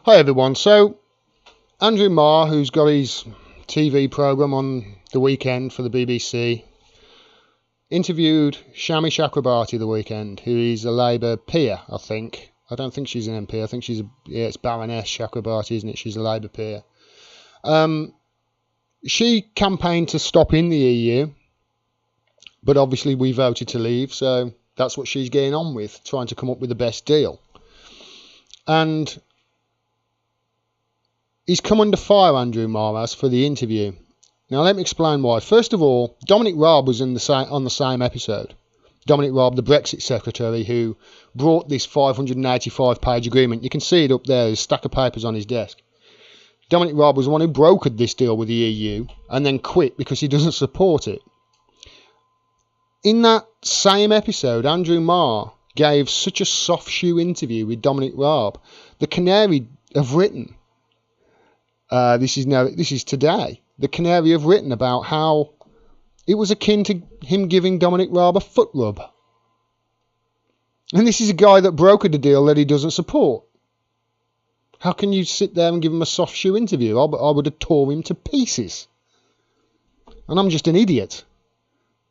Hi everyone. So Andrew Marr, who's got his TV programme on the weekend for the BBC, interviewed Shami Chakrabarti the weekend, who is a Labour peer, I think. I don't think she's an MP. I think it's Baroness Chakrabarti, isn't it? She's a Labour peer. She campaigned to stop in the EU, but obviously we voted to leave, so that's what she's getting on with, trying to come up with the best deal. And he's come under fire, Andrew Marr, for the interview. Now, let me explain why. First of all, Dominic Raab was on the same episode. Dominic Raab, the Brexit secretary, who brought this 585-page agreement. You can see it up there. There's a stack of papers on his desk. Dominic Raab was the one who brokered this deal with the EU and then quit because he doesn't support it. In that same episode, Andrew Marr gave such a Softshoe interview with Dominic Raab. The Canary have written... This is today. The Canary have written about how it was akin to him giving Dominic Raab a foot rub. And this is a guy that brokered a deal that he doesn't support. How can you sit there and give him a Softshoe interview? I would have tore him to pieces. And I'm just an idiot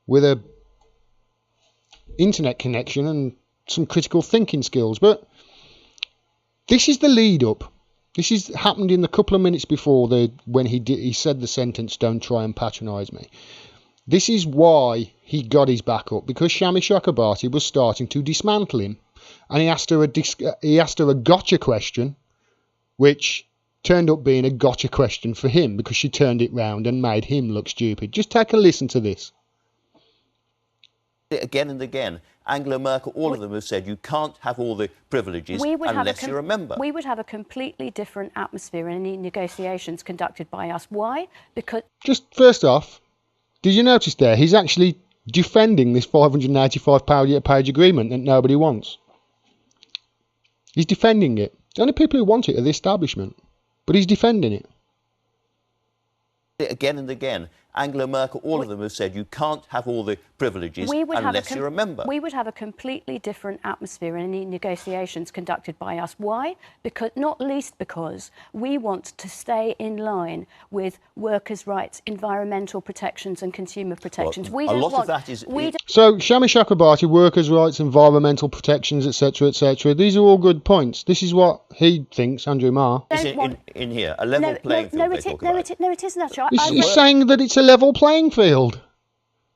with a internet connection and some critical thinking skills. But this is the lead up. This has happened in the couple of minutes before when he said the sentence, "Don't try and patronise me." This is why he got his back up, because Shami Chakrabarti was starting to dismantle him, and he asked her a gotcha question, which turned up being a gotcha question for him because she turned it round and made him look stupid. Just take a listen to this. Again and again, Angela Merkel, all of them have said you can't have all the privileges unless you're a member. We would have a completely different atmosphere in any negotiations conducted by us. Why? Because... Just first off, did you notice there, he's actually defending this 585-page agreement that nobody wants. He's defending it. The only people who want it are the establishment, but he's defending it. Again and again, Angela Merkel, all of them have said you can't have all the privileges unless you're a member. We would have a completely different atmosphere in any negotiations conducted by us. Why? Because, not least because we want to stay in line with workers' rights, environmental protections and consumer protections. Well, a lot of that is... So, Shami Chakrabarti, workers' rights, environmental protections, etc., etc. These are all good points. This is what he thinks, Andrew Marr. In here, a level playing field. No, it isn't actually. He's saying that it's a level playing field.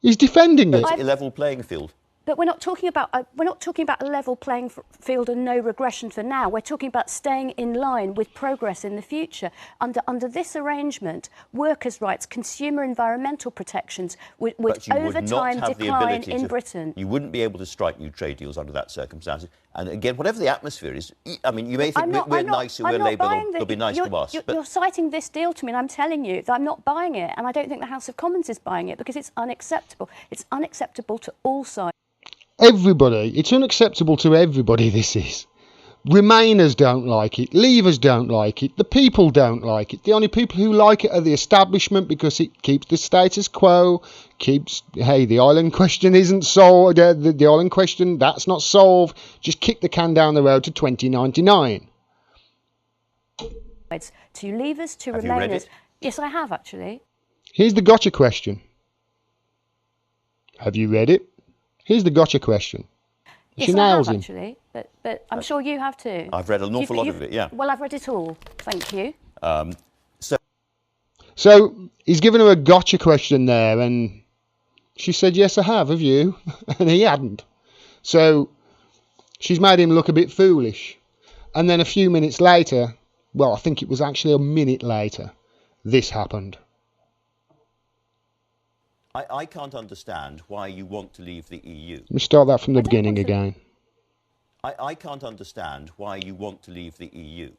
He's defending it. It's a level playing field. But we're not talking about a level playing field and no regression for now. We're talking about staying in line with progress in the future. Under this arrangement, workers' rights, consumer environmental protections would over time decline in Britain. You wouldn't be able to strike new trade deals under that circumstances. And again, whatever the atmosphere is, I mean, you may think we're nicer, we're Labour, they'll be nice to us. You're citing this deal to me, and I'm telling you that I'm not buying it, and I don't think the House of Commons is buying it because it's unacceptable. It's unacceptable to all sides. Everybody. It's unacceptable to everybody, this is. Remainers don't like it. Leavers don't like it. The people don't like it. The only people who like it are the establishment because it keeps the status quo, hey, the island question isn't solved. The island question, that's not solved. Just kick the can down the road to 2099. To leavers, to Remainers. You read it? Yes, I have, actually. Here's the gotcha question. Have you read it? Here's the gotcha question. Yes, I have, actually, but I'm sure you have too. I've read an awful lot of it, yeah. Well, I've read it all. Thank you. So he's given her a gotcha question there, and she said, yes, I have you? And he hadn't. So she's made him look a bit foolish. And then a few minutes later, well, I think it was actually a minute later, this happened. I can't understand why you want to leave the EU. Let me start that from the beginning again. I can't understand why you want to leave the EU.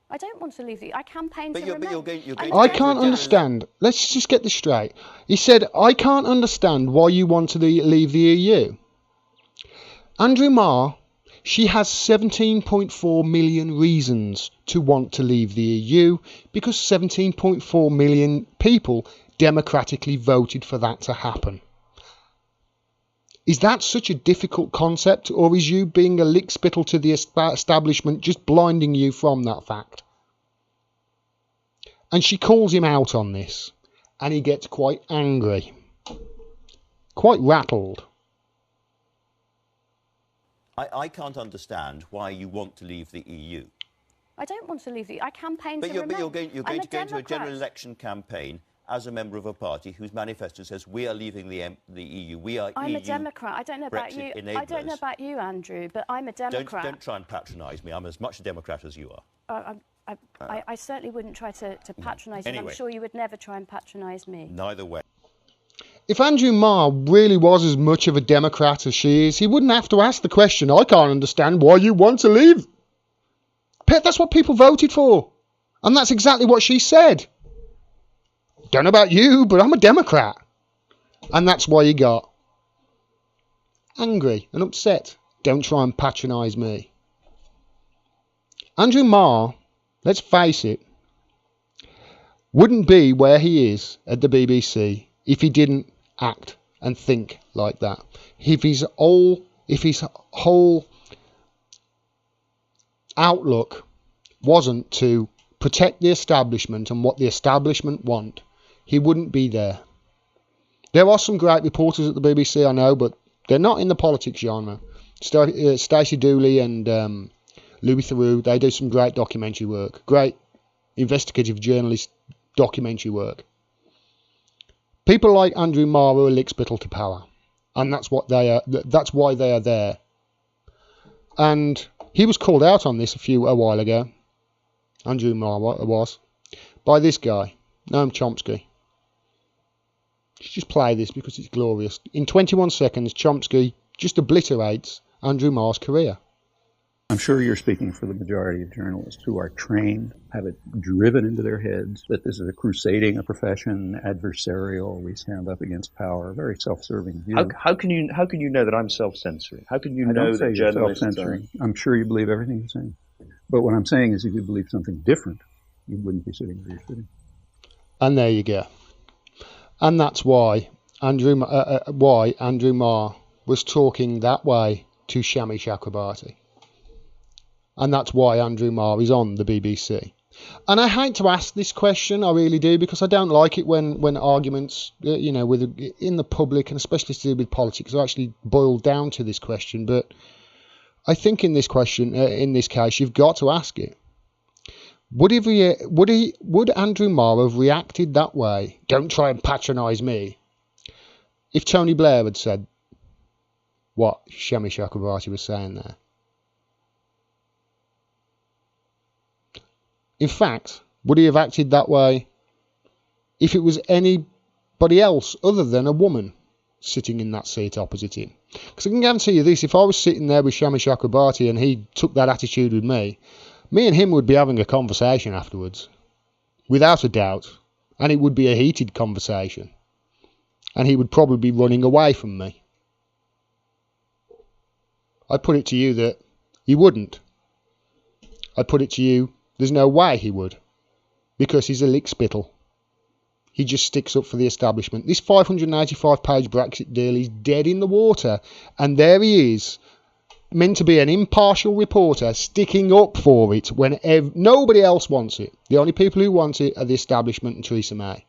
I don't want to leave the EU. I campaign to remain. I can't understand. Let's just get this straight. He said, I can't understand why you want to leave the EU. Andrew Marr, she has 17.4 million reasons to want to leave the EU because 17.4 million people democratically voted for that to happen. Is that such a difficult concept, or is you being a lickspittle to the establishment just blinding you from that fact? And she calls him out on this, and he gets quite angry, quite rattled. I can't understand why you want to leave the EU. I don't want to leave the EU. I campaign to remain. But you're going to go into a general election campaign as a member of a party whose manifesto says we are leaving the EU. I'm a Democrat. I don't know about you. Enablers. I don't know about you, Andrew, but I'm a Democrat. Don't try and patronise me. I'm as much a Democrat as you are. I certainly wouldn't try to patronise you. Anyway, I'm sure you would never try and patronise me. Neither way. If Andrew Marr really was as much of a Democrat as she is, he wouldn't have to ask the question, I can't understand why you want to leave. That's what people voted for. And that's exactly what she said. Don't know about you, but I'm a Democrat. And that's why he got angry and upset. Don't try and patronise me. Andrew Marr, let's face it, wouldn't be where he is at the BBC if he didn't act and think like that. If his whole outlook wasn't to protect the establishment and what the establishment want, he wouldn't be there. There are some great reporters at the BBC, I know, but they're not in the politics genre. Stacey Dooley and Louis Theroux, they do some great documentary work, great investigative journalist documentary work. People like Andrew Marr are a lickspittle to power, and that's what they are. That's why they are there. And he was called out on this a while ago. Andrew Marr was by this guy, Noam Chomsky. Let's just play this because it's glorious. In 21 seconds, Chomsky just obliterates Andrew Marr's career. I'm sure you're speaking for the majority of journalists who are trained, have it driven into their heads that this is a crusading, a profession, adversarial, we stand up against power, very self-serving view. How can you know that I'm self-censoring? How can you I know don't say that you're journalists self-censoring. I'm sure you believe everything you're saying. But what I'm saying is if you believe something different, you wouldn't be sitting where you're sitting. And there you go. And that's why Andrew Marr was talking that way to Shami Chakrabarti. And that's why Andrew Marr is on the BBC. And I hate to ask this question, I really do, because I don't like it when arguments, in the public, and especially to do with politics, are actually boiled down to this question. But I think in this case, you've got to ask it. Would Andrew Marr have reacted that way? Don't try and patronise me. If Tony Blair had said what Shami Chakrabarti was saying there. In fact, would he have acted that way if it was anybody else other than a woman sitting in that seat opposite him? Because I can guarantee you this, if I was sitting there with Shami Chakrabarti and he took that attitude with me and him would be having a conversation afterwards, without a doubt, and it would be a heated conversation, and he would probably be running away from me. I put it to you that he wouldn't. I put it to you, there's no way he would, because he's a lickspittle. He just sticks up for the establishment. This 585-page Brexit deal is dead in the water, and there he is, meant to be an impartial reporter, sticking up for it when nobody else wants it. The only people who want it are the establishment and Theresa May.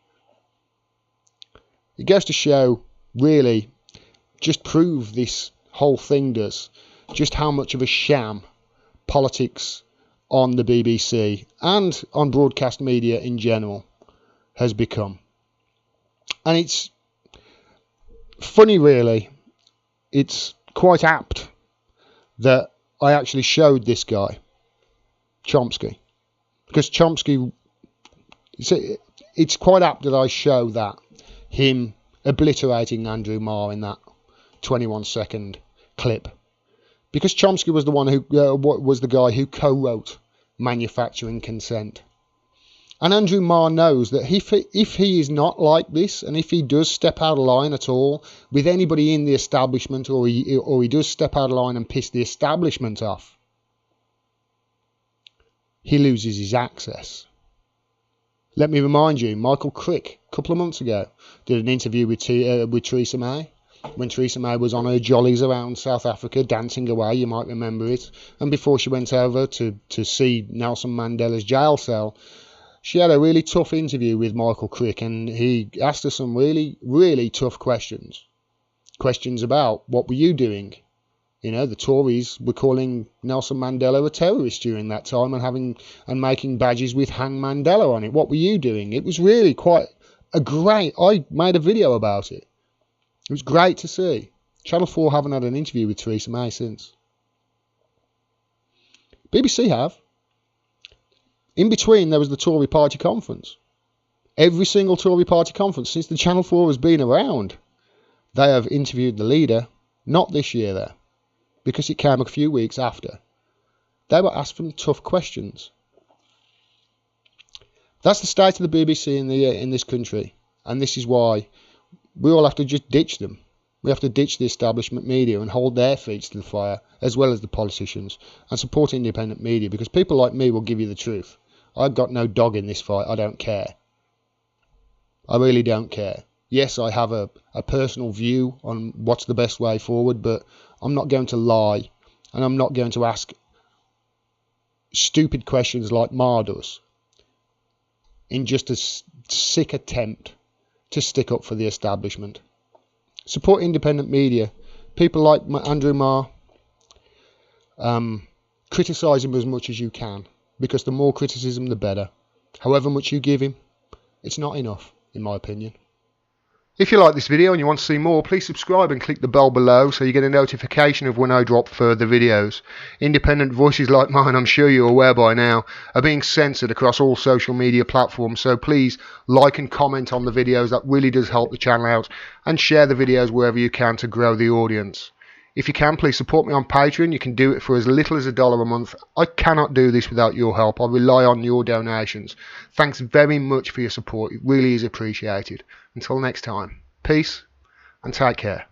It goes to show, really, just prove this whole thing does, just how much of a sham politics on the BBC and on broadcast media in general has become. And it's funny, really. It's quite apt that I actually showed this guy, Chomsky, because Chomsky, it's quite apt that I show that, him obliterating Andrew Marr in that 21-second clip. Because Chomsky was the one who was the guy who co-wrote Manufacturing Consent. And Andrew Marr knows that if he is not like this, and if he does step out of line at all with anybody in the establishment, or he does step out of line and piss the establishment off, he loses his access. Let me remind you, Michael Crick, a couple of months ago, did an interview with Theresa May, when Theresa May was on her jollies around South Africa, dancing away, you might remember it. And before she went over to see Nelson Mandela's jail cell, she had a really tough interview with Michael Crick, and he asked her some really, really tough questions. Questions about, what were you doing? You know, the Tories were calling Nelson Mandela a terrorist during that time and making badges with Hang Mandela on it. What were you doing? It was really quite I made a video about it. It was great to see. Channel 4 haven't had an interview with Theresa May since. BBC have. In between, there was the Tory party conference. Every single Tory party conference since the Channel 4 has been around, they have interviewed the leader. Not this year, though, because it came a few weeks after. They were asked some tough questions. That's the state of the BBC in this country, and this is why we all have to just ditch them. We have to ditch the establishment media and hold their feet to the fire, as well as the politicians, and support independent media, because people like me will give you the truth. I've got no dog in this fight. I don't care. I really don't care. Yes, I have a personal view on what's the best way forward, but I'm not going to lie, and I'm not going to ask stupid questions like Marr does in just a sick attempt to stick up for the establishment. Support independent media. People like Andrew Marr, criticise him as much as you can, because the more criticism, the better. However much you give him, it's not enough, in my opinion. If you like this video and you want to see more, please subscribe and click the bell below so you get a notification of when I drop further videos. Independent voices like mine, I'm sure you're aware by now, are being censored across all social media platforms, so please like and comment on the videos. That really does help the channel out, and share the videos wherever you can to grow the audience. If you can, please support me on Patreon. You can do it for as little as $1 a month. I cannot do this without your help. I rely on your donations. Thanks very much for your support. It really is appreciated. Until next time, peace and take care.